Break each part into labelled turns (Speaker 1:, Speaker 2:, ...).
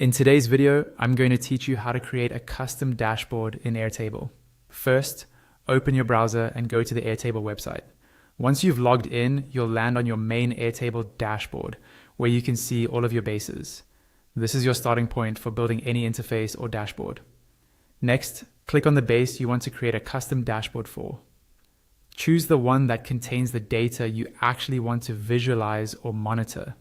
Speaker 1: In today's video, I'm going to teach you how to create a custom dashboard in Airtable. First, open your browser and go to the Airtable website. Once you've logged in, you'll land on your main Airtable dashboard, where you can see all of your bases. This is your starting point for building any interface or dashboard. Next, click on the base you want to create a custom dashboard for. Choose the one that contains the data you actually want to visualize or monitor.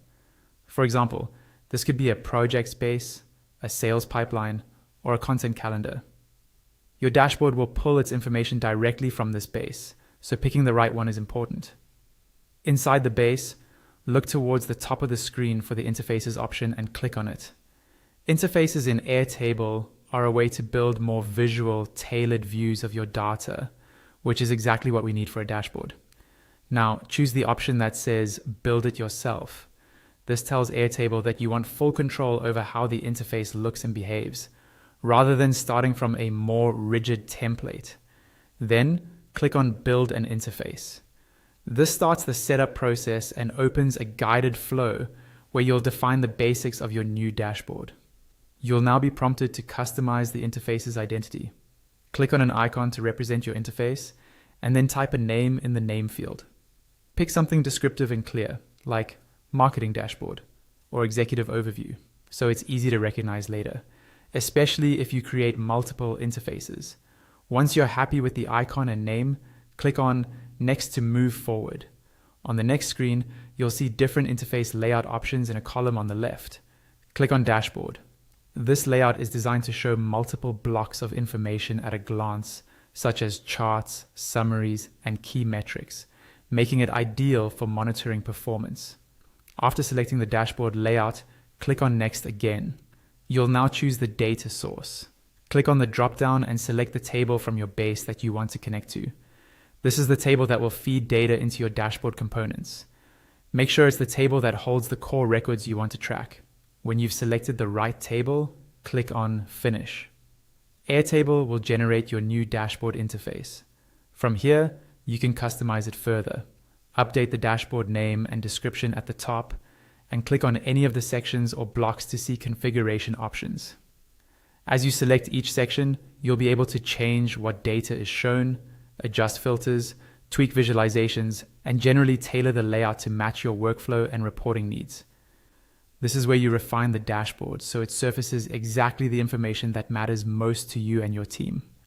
Speaker 1: For example, this could be a project space, a sales pipeline, or a content calendar. Your dashboard will pull its information directly from this base, so picking the right one is important. Inside the base, look towards the top of the screen for the interfaces option and click on it. Interfaces in Airtable are a way to build more visual, tailored views of your data, which is exactly what we need for a dashboard. Now, choose the option that says Build it yourself. This tells Airtable that you want full control over how the interface looks and behaves, rather than starting from a more rigid template. Then, click on Build an Interface. This starts the setup process and opens a guided flow where you'll define the basics of your new dashboard. You'll now be prompted to customize the interface's identity. Click on an icon to represent your interface, and then type a name in the name field. Pick something descriptive and clear, like Marketing Dashboard or Executive Overview, so it's easy to recognize later, especially if you create multiple interfaces. Once you're happy with the icon and name, click on Next to move forward. On the next screen, you'll see different interface layout options in a column on the left. Click on Dashboard. This layout is designed to show multiple blocks of information at a glance, such as charts, summaries, and key metrics, making it ideal for monitoring performance. After selecting the dashboard layout, click on Next again. You'll now choose the data source. Click on the drop-down and select the table from your base that you want to connect to. This is the table that will feed data into your dashboard components. Make sure it's the table that holds the core records you want to track. When you've selected the right table, click on Finish. Airtable will generate your new dashboard interface. From here, you can customize it further. Update the dashboard name and description at the top, and click on any of the sections or blocks to see configuration options. As you select each section, you'll be able to change what data is shown, adjust filters, tweak visualizations, and generally tailor the layout to match your workflow and reporting needs. This is where you refine the dashboard so it surfaces exactly the information that matters most to you and your team.